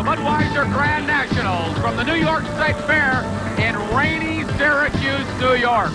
Budweiser Grand Nationals from the New York State Fair in rainy Syracuse, New York.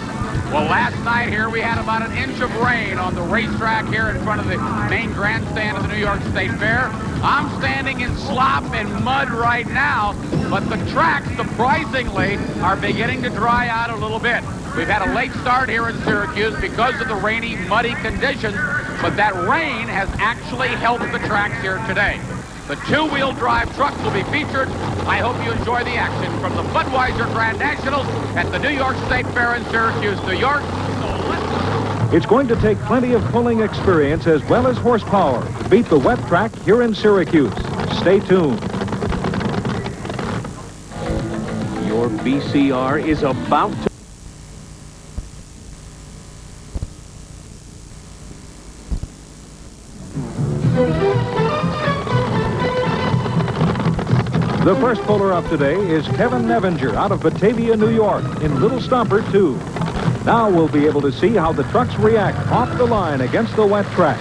Well, last night here we had about an inch of rain on the racetrack here in front of the main grandstand of the New York State Fair. I'm standing in slop and mud right now, but the tracks, surprisingly, are beginning to dry out a little bit. We've had a late start here in Syracuse because of the rainy, muddy conditions, but that rain has actually helped the tracks here today. The two-wheel drive trucks will be featured. I hope you enjoy the action from the Budweiser Grand Nationals at the New York State Fair in Syracuse, New York. It's going to take plenty of pulling experience as well as horsepower to beat the wet track here in Syracuse. Stay tuned. Your VCR is about to... The first puller up today is Kevin Nevinger out of Batavia, New York, in Little Stomper 2. Now we'll be able to see how the trucks react off the line against the wet track.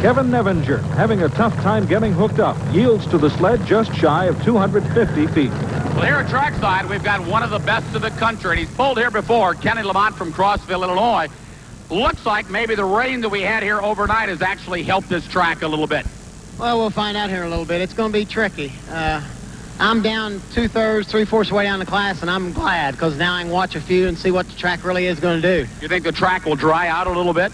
Kevin Nevinger, having a tough time getting hooked up, yields to the sled just shy of 250 feet. Well, here at trackside, we've got one of the best of the country, and he's pulled here before, Kenny Lamont from Crossville, Illinois. Looks like maybe the rain that we had here overnight has actually helped this track a little bit. Well, we'll find out here in a little bit. It's going to be tricky. I'm down 2/3, 3/4 way down the class, and I'm glad, because now I can watch a few and see what the track really is going to do. You think the track will dry out a little bit?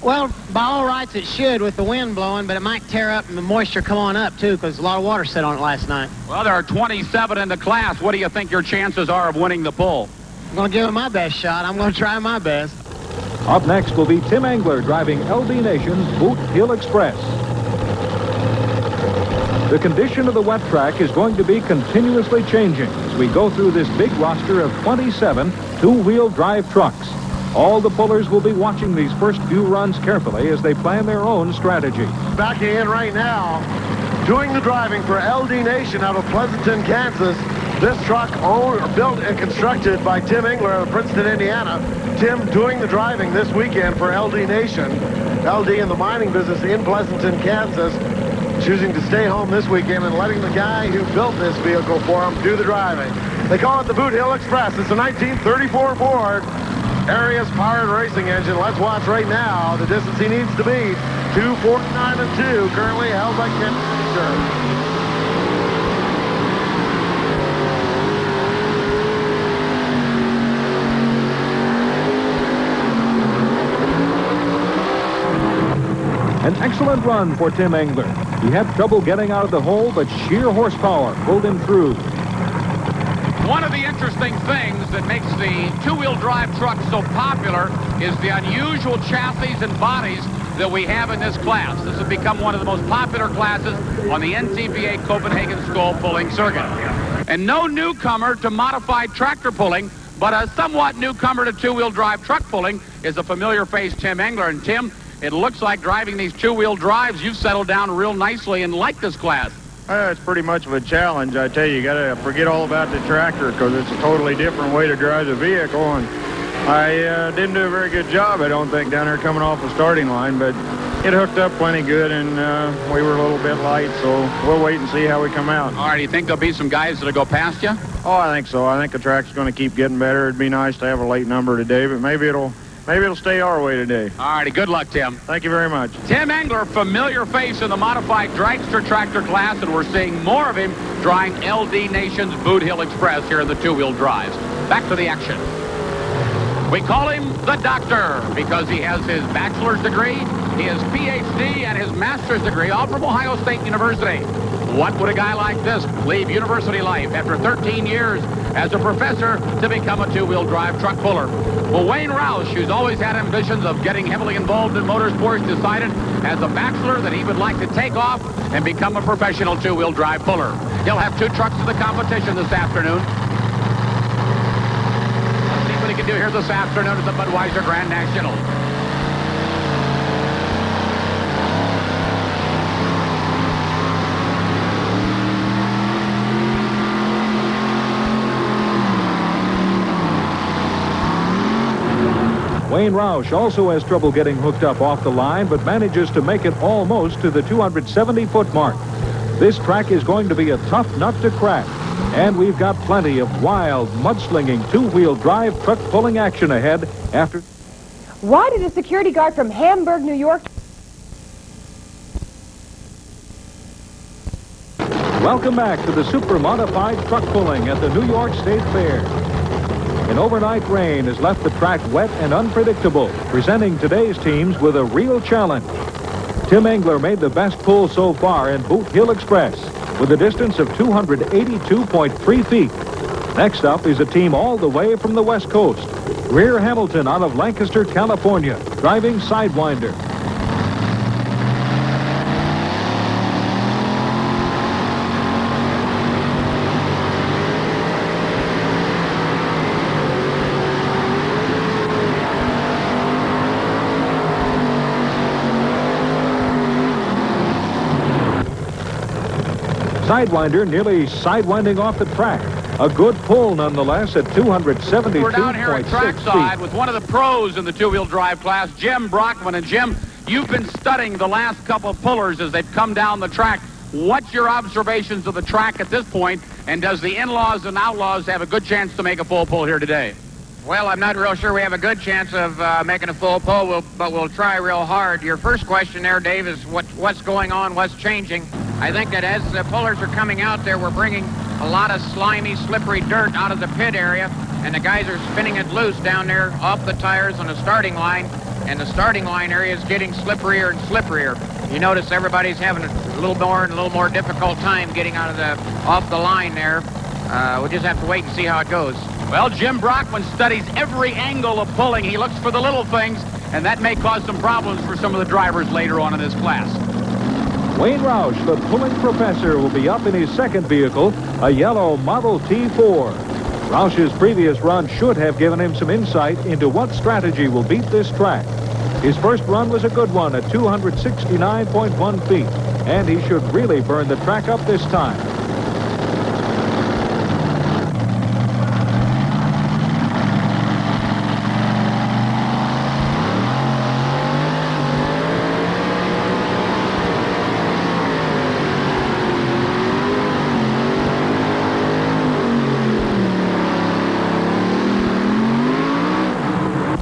Well, by all rights, it should with the wind blowing, but it might tear up and the moisture come on up, too, because a lot of water sat on it last night. Well, there are 27 in the class. What do you think your chances are of winning the pull? I'm going to give it my best shot. I'm going to try my best. Up next will be Tim Engler driving LD Nation's Boot Hill Express. The condition of the wet track is going to be continuously changing as we go through this big roster of 27 two-wheel drive trucks. All the pullers will be watching these first few runs carefully as they plan their own strategy. Backing in right now, doing the driving for LD Nation out of Pleasanton, Kansas. This truck built and constructed by Tim Engler of Princeton, Indiana. Tim doing the driving this weekend for LD Nation. LD in the mining business in Pleasanton, Kansas. Choosing to stay home this weekend and letting the guy who built this vehicle for him do the driving. They call it the Boot Hill Express. It's a 1934 Ford Arias powered racing engine. Let's watch right now the distance he needs to beat. 2:49 and 2, currently held by Ken Fisher. An excellent run for Tim Engler. He had trouble getting out of the hole, but sheer horsepower pulled him through. One of the interesting things that makes the two-wheel drive truck so popular is the unusual chassis and bodies that we have in this class. This has become one of the most popular classes on the NTPA Copenhagen-Skoal Pulling Circuit. And no newcomer to modified tractor pulling, but a somewhat newcomer to two-wheel drive truck pulling is a familiar face, Tim Engler. And Tim, it looks like driving these two-wheel drives, you've settled down real nicely and like this class. It's pretty much of a challenge. I tell you, you got to forget all about the tractor because it's a totally different way to drive the vehicle. And I didn't do a very good job, I don't think, down there coming off the starting line, but it hooked up plenty good, and we were a little bit light, so we'll wait and see how we come out. All right, do you think there'll be some guys that'll go past you? Oh, I think so. I think the track's going to keep getting better. It'd be nice to have a late number today, but maybe it'll stay our way today. All righty, good luck, Tim. Thank you very much. Tim Engler, familiar face in the modified dragster tractor class, and we're seeing more of him driving LD Nation's Boot Hill Express here in the two-wheel drives. Back to the action. We call him the Doctor because he has his bachelor's degree, his PhD, and his master's degree, all from Ohio State University. What would a guy like this leave university life after 13 years as a professor to become a two-wheel drive truck puller? Well, Wayne Roush, who's always had ambitions of getting heavily involved in motorsports, decided as a bachelor that he would like to take off and become a professional two-wheel drive puller. He'll have two trucks in the competition this afternoon. Let's see what he can do here this afternoon at the Budweiser Grand Nationals. Wayne Roush also has trouble getting hooked up off the line, but manages to make it almost to the 270-foot mark. This track is going to be a tough nut to crack, and we've got plenty of wild, mudslinging two-wheel drive truck pulling action ahead after... Why did a security guard from Hamburg, New York... Welcome back to the super modified truck pulling at the New York State Fair. An overnight rain has left the track wet and unpredictable, presenting today's teams with a real challenge. Tim Engler made the best pull so far in Boot Hill Express with a distance of 282.3 feet. Next up is a team all the way from the West Coast. Greer Hamilton out of Lancaster, California, driving Sidewinder. Sidewinder nearly sidewinding off the track. A good pull nonetheless at 272.6 feet. We're down here at trackside with one of the pros in the two-wheel drive class, Jim Brockman. And Jim, you've been studying the last couple of pullers as they've come down the track. What's your observations of the track at this point? And does the in-laws and outlaws have a good chance to make a full pull here today? Well, I'm not real sure we have a good chance of making a full pull, but we'll try real hard. Your first question there, Dave, is what's going on, what's changing. I think that as the pullers are coming out there, we're bringing a lot of slimy, slippery dirt out of the pit area, and the guys are spinning it loose down there off the tires on the starting line, and the starting line area is getting slipperier and slipperier. You notice everybody's having a little more difficult time getting off the line there. We'll just have to wait and see how it goes. Well, Jim Brockman studies every angle of pulling. He looks for the little things, and that may cause some problems for some of the drivers later on in this class. Wayne Roush, the pulling professor, will be up in his second vehicle, a yellow Model T4. Roush's previous run should have given him some insight into what strategy will beat this track. His first run was a good one at 269.1 feet, and he should really burn the track up this time.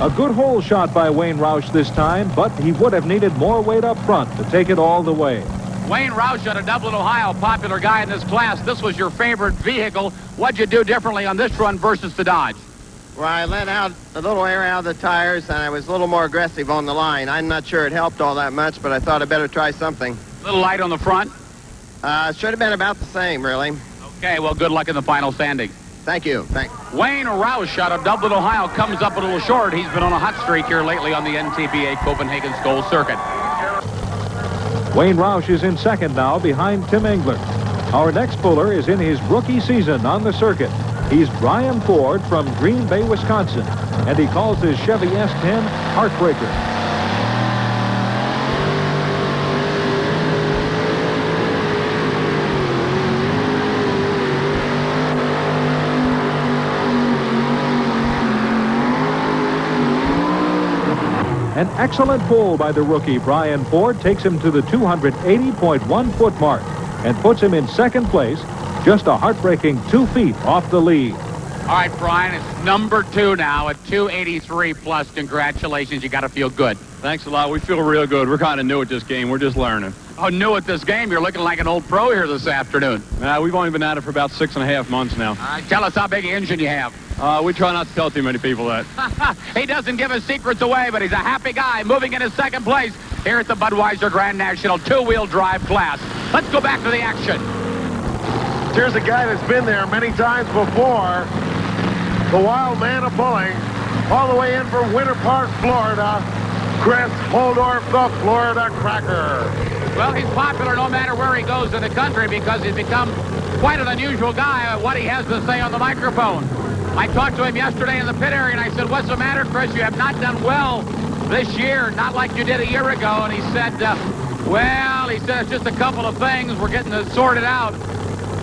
A good hole shot by Wayne Roush this time, but he would have needed more weight up front to take it all the way. Wayne Roush out of Dublin, Ohio, popular guy in this class. This was your favorite vehicle. What'd you do differently on this run versus the Dodge? Well, I let out a little air out of the tires, and I was a little more aggressive on the line. I'm not sure it helped all that much, but I thought I'd better try something. A little light on the front? Should have been about the same, really. Okay, well, good luck in the final standing. Thank you. Thanks. Wayne Roush out of Dublin, Ohio, comes up a little short. He's been on a hot streak here lately on the NTPA Copenhagen-Skoal circuit. Wayne Roush is in second now behind Tim Engler. Our next puller is in his rookie season on the circuit. He's Brian Ford from Green Bay, Wisconsin, and he calls his Chevy S10 Heartbreaker. An excellent pull by the rookie, Brian Ford, takes him to the 280.1 foot mark and puts him in second place, just a heartbreaking 2 feet off the lead. All right, Brian, it's number 2 now at 283 plus. Congratulations. You got to feel good. Thanks a lot. We feel real good. We're kind of new at this game. We're just learning. Oh, new at this game? You're looking like an old pro here this afternoon. We've only been at it for about 6.5 months now. Tell us how big an engine you have. We try not to tell too many people that. He doesn't give his secrets away, but he's a happy guy moving into second place here at the Budweiser Grand National two-wheel drive class. Let's go back to the action. Here's a guy that's been there many times before. The wild man of pulling, all the way in for Winter Park, Florida, Chris Holdorf, the Florida Cracker. Well, he's popular no matter where he goes in the country because he's become quite an unusual guy at what he has to say on the microphone. I talked to him yesterday in the pit area, and I said, "What's the matter, Chris? You have not done well this year, not like you did a year ago." And he said, well, he said, "It's just a couple of things. We're getting it sorted out."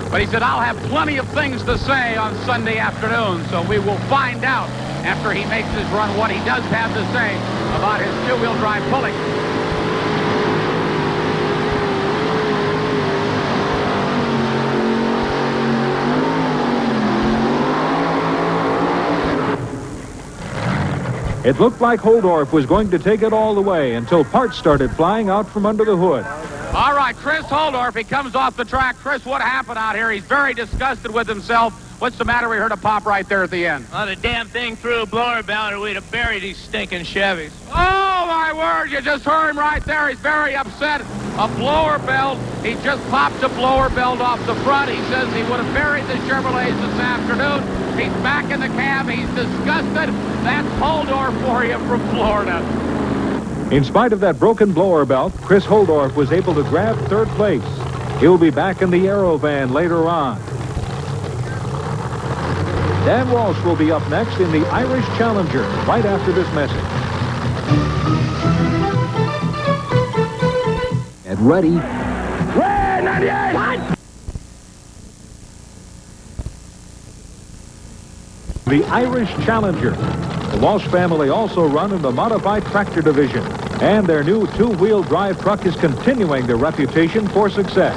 But he said, I'll have plenty of things to say on Sunday afternoon, so we will find out after he makes his run what he does have to say about his two-wheel drive pulling. It looked like Holdorf was going to take it all the way until parts started flying out from under the hood. All right, Chris Holdorf, he comes off the track. Chris, what happened out here? He's very disgusted with himself. What's the matter? We heard a pop right there at the end. Well, the damn thing threw a blower belt or we'd have buried these stinking Chevys. Oh, my word, you just heard him right there. He's very upset. A blower belt. He just popped a blower belt off the front. He says he would have buried the Chevrolets this afternoon. He's back in the cab. He's disgusted. That's Holdorf for you from Florida. In spite of that broken blower belt, Chris Holdorf was able to grab third place. He'll be back in the Aero van later on. Dan Walsh will be up next in the Irish Challenger right after this message. Get ready. Red 98! What? The Irish Challenger. The Walsh family also run in the modified tractor division, and their new two-wheel drive truck is continuing their reputation for success.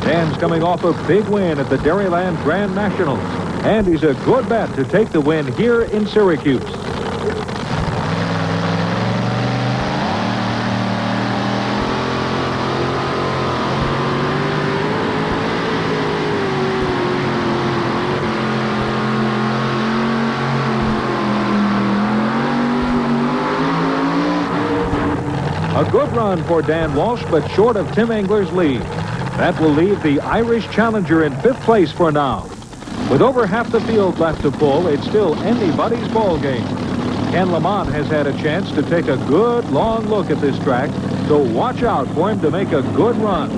Dan's coming off a big win at the Dairyland Grand Nationals, and he's a good bet to take the win here in Syracuse. A good run for Dan Walsh, but short of Tim Engler's lead. That will leave the Irish Challenger in 5th place for now. With over half the field left to pull, it's still anybody's ball game. Ken Lamont has had a chance to take a good long look at this track, so watch out for him to make a good run.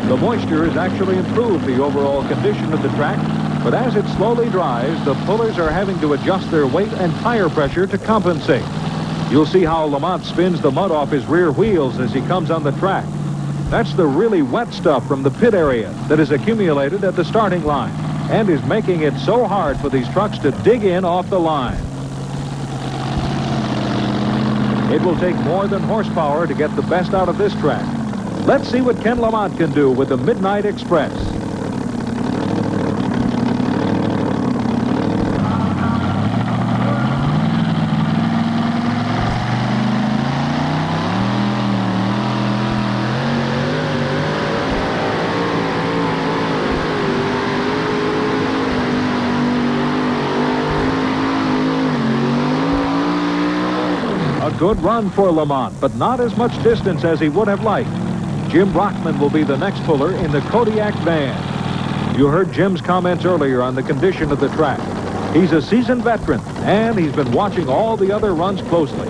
The moisture has actually improved the overall condition of the track, but as it slowly dries, the pullers are having to adjust their weight and tire pressure to compensate. You'll see how Lamont spins the mud off his rear wheels as he comes on the track. That's the really wet stuff from the pit area that is accumulated at the starting line and is making it so hard for these trucks to dig in off the line. It will take more than horsepower to get the best out of this track. Let's see what Ken Lamont can do with the Midnight Express. Good run for Lamont, but not as much distance as he would have liked. Jim Brockman will be the next puller in the Kodiak van. You heard Jim's comments earlier on the condition of the track. He's a seasoned veteran, and he's been watching all the other runs closely.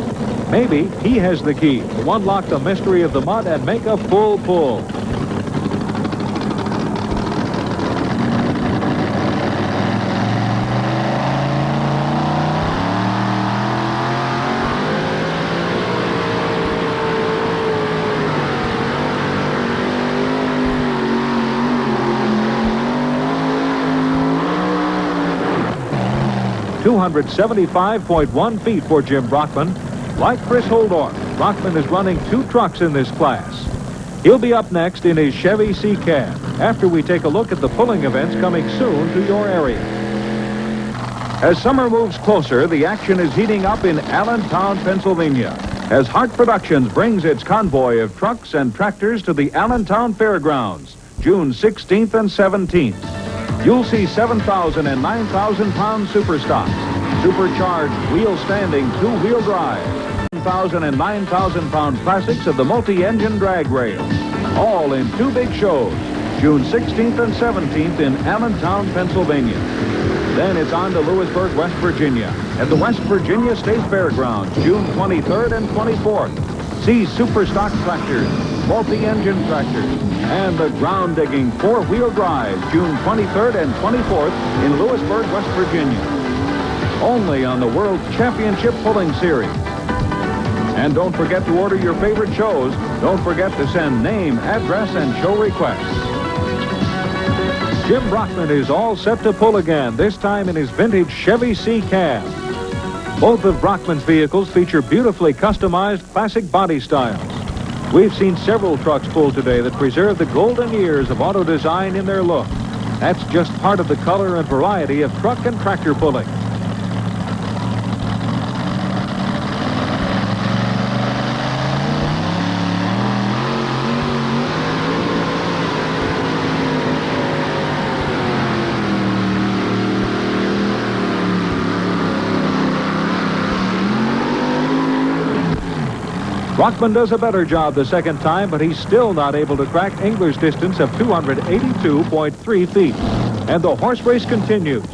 Maybe he has the key to unlock the mystery of the mud and make a full pull. .1 feet for Jim Brockman. Like Chris Holdorf, Brockman is running 2 trucks in this class. He'll be up next in his Chevy C-Cab after we take a look at the pulling events coming soon to your area. As summer moves closer, the action is heating up in Allentown, Pennsylvania, as Hart Productions brings its convoy of trucks and tractors to the Allentown Fairgrounds, June 16th and 17th. You'll see 7,000 and 9,000-pound super stocks, supercharged wheel-standing two-wheel drive, 7,000 and 9,000-pound classics of the multi-engine drag rail, all in 2 big shows, June 16th and 17th in Allentown, Pennsylvania. Then it's on to Lewisburg, West Virginia, at the West Virginia State Fairgrounds, June 23rd and 24th. See super stock tractors, multi-engine tractors, and the ground-digging 4-wheel drive, June 23rd and 24th in Lewisburg, West Virginia. Only on the World Championship Pulling Series. And don't forget to order your favorite shows. Don't forget to send name, address, and show requests. Jim Brockman is all set to pull again, this time in his vintage Chevy C cab. Both of Brockman's vehicles feature beautifully customized classic body styles. We've seen several trucks pulled today that preserve the golden years of auto design in their look. That's just part of the color and variety of truck and tractor pulling. Brockman does a better job the second time, but he's still not able to crack Engler's distance of 282.3 feet. And the horse race continues.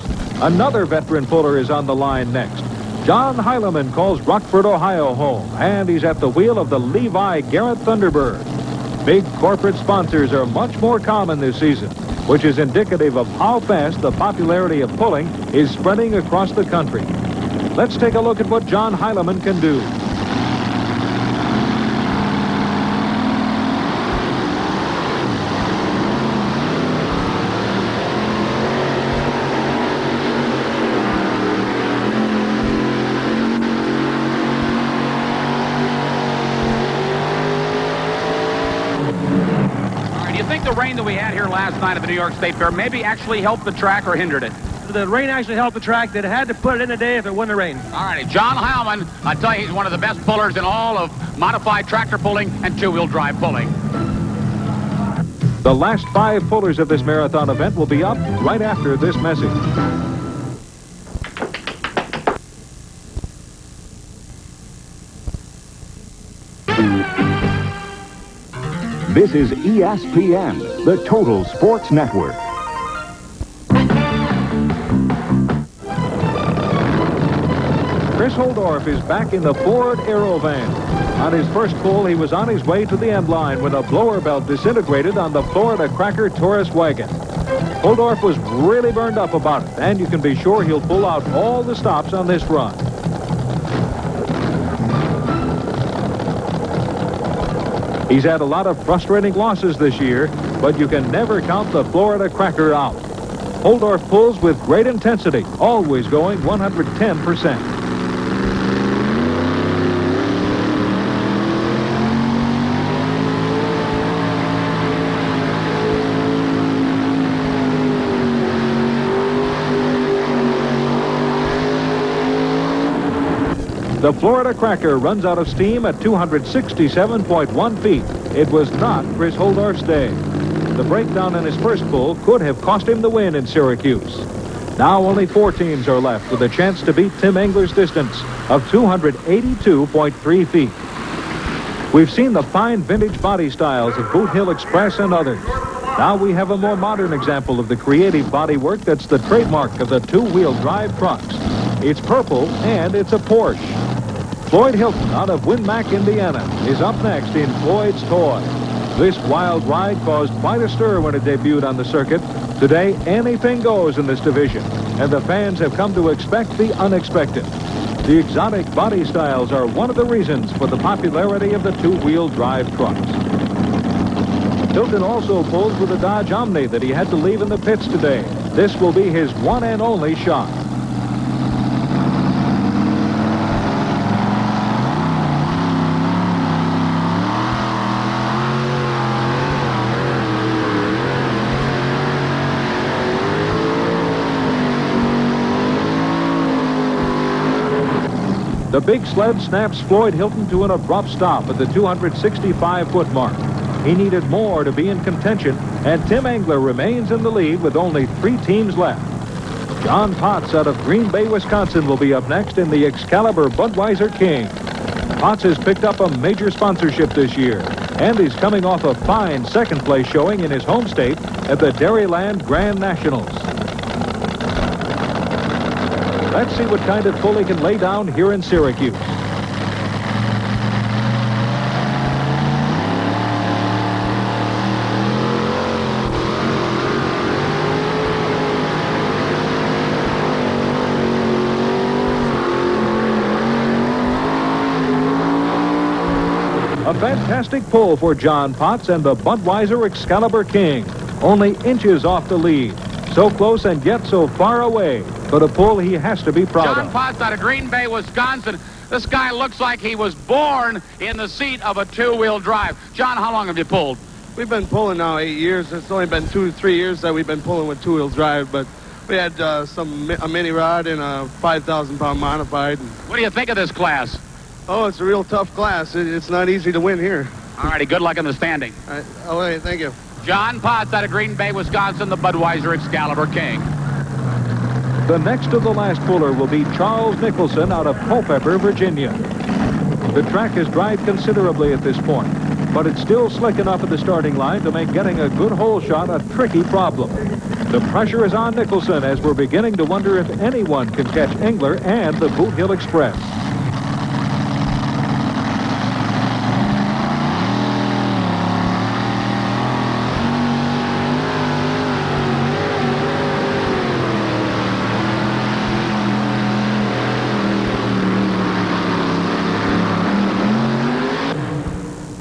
Another veteran puller is on the line next. John Heilemann calls Rockford, Ohio home, and he's at the wheel of the Levi Garrett Thunderbird. Big corporate sponsors are much more common this season, which is indicative of how fast the popularity of pulling is spreading across the country. Let's take a look at what John Heilemann can do. The rain that we had here last night at the New York State Fair maybe actually helped the track or hindered it? The rain actually helped the track. They'd had to put it in today if it wouldn't have rained. All righty, John Heilemann, I tell you, he's one of the best pullers in all of modified tractor pulling and two-wheel drive pulling. The last 5 pullers of this marathon event will be up right after this message. This is ESPN, the Total Sports Network. Chris Holdorf is back in the Ford Aerovan. On his first pull, he was on his way to the end line when a blower belt disintegrated on the Florida Cracker tourist wagon. Holdorf was really burned up about it, and you can be sure he'll pull out all the stops on this run. He's had a lot of frustrating losses this year, but you can never count the Florida Cracker out. Holdorf pulls with great intensity, always going 110%. The Florida Cracker runs out of steam at 267.1 feet. It was not Chris Holdorf's day. The breakdown in his first pull could have cost him the win in Syracuse. Now only 4 teams are left with a chance to beat Tim Engler's distance of 282.3 feet. We've seen the fine vintage body styles of Boot Hill Express and others. Now we have a more modern example of the creative bodywork that's the trademark of the two-wheel drive trucks. It's purple and it's a Porsche. Floyd Hilton out of Winmack, Indiana, is up next in Floyd's Toy. This wild ride caused quite a stir when it debuted on the circuit. Today, anything goes in this division, and the fans have come to expect the unexpected. The exotic body styles are one of the reasons for the popularity of the two-wheel drive trucks. Hilton also pulls with a Dodge Omni that he had to leave in the pits today. This will be his one and only shot. The big sled snaps Floyd Hilton to an abrupt stop at the 265-foot mark. He needed more to be in contention, and Tim Engler remains in the lead with only 3 teams left. John Potts out of Green Bay, Wisconsin will be up next in the Excalibur Budweiser King. Potts has picked up a major sponsorship this year, and he's coming off a fine second-place showing in his home state at the Dairyland Grand Nationals. Let's see what kind of pull he can lay down here in Syracuse. A fantastic pull for John Potts and the Budweiser Excalibur King. only inches off the lead. So close and yet so far away. But a pull he has to be proud John of. Potts out of Green Bay, Wisconsin. This guy looks like he was born in the seat of a two-wheel drive. John, how long have you pulled? We've been pulling now 8 years. It's only been 2 to 3 years that we've been pulling with two-wheel drive, but we had a mini rod and a 5,000-pound modified. What do you think of this class? Oh, it's a real tough class. It's not easy to win here. All righty, good luck in the standing. All right, thank you. John Potts out of Green Bay, Wisconsin, the Budweiser Excalibur King. The next to the last puller will be Charles Nicholson out of Culpeper, Virginia. The track has dried considerably at this point, but it's still slick enough at the starting line to make getting a good hole shot a tricky problem. The pressure is on Nicholson as we're beginning to wonder if anyone can catch Engler and the Boot Hill Express.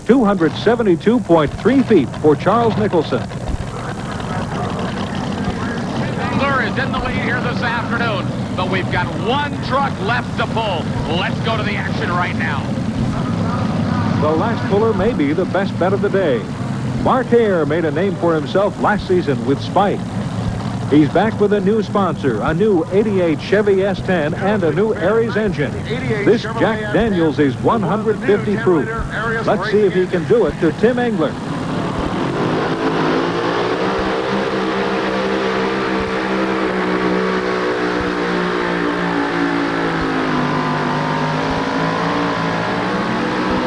$272.3 feet for Charles Nicholson. Engler is in the lead here this afternoon, but we've got one truck left to pull. Let's go to the action right now. The last puller may be the best bet of the day. Mark Hare made a name for himself last season with Spike. He's back with a new sponsor, a new 88 Chevy S10 and a new Aries engine. This Jack Daniels is 150 proof. Let's see if he can do it to Tim Engler.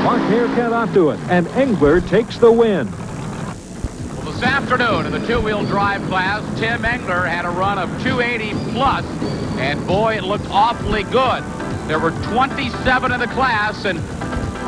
Mark Hare cannot do it, and Engler takes the win. This afternoon in the two-wheel drive class, Tim Engler had a run of 280 plus, and boy, it looked awfully good. There were 27 in the class, and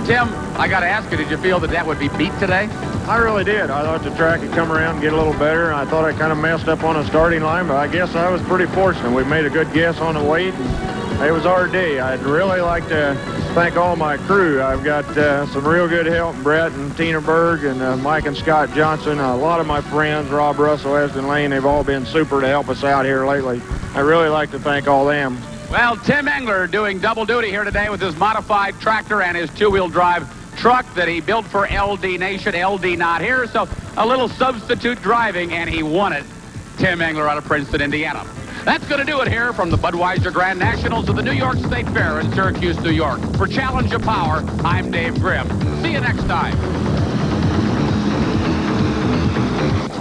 Tim, I got to ask you, did you feel that that would be beat today? I really did. I thought the track had come around and get a little better, and I thought I kind of messed up on the starting line, but I guess I was pretty fortunate. We made a good guess on the weight, and it was our day. I'd really like to thank all my crew. I've got some real good help, Brett and Tina Berg and Mike and Scott Johnson. A lot of my friends, Rob Russell, Eston Lane, they've all been super to help us out here lately. I really like to thank all them. Well, Tim Engler doing double duty here today with his modified tractor and his two-wheel drive truck that he built for LD Nation. LD not here, so a little substitute driving, and he won it. Tim Engler out of Princeton, Indiana. That's going to do it here from the Budweiser Grand Nationals of the New York State Fair in Syracuse, New York. For Challenge of Power, I'm Dave Grimm. See you next time.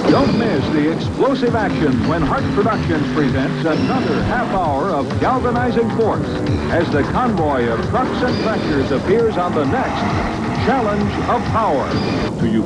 Don't miss the explosive action when Hart Productions presents another half hour of galvanizing force as the convoy of trucks and tractors appears on the next Challenge of Power. To you.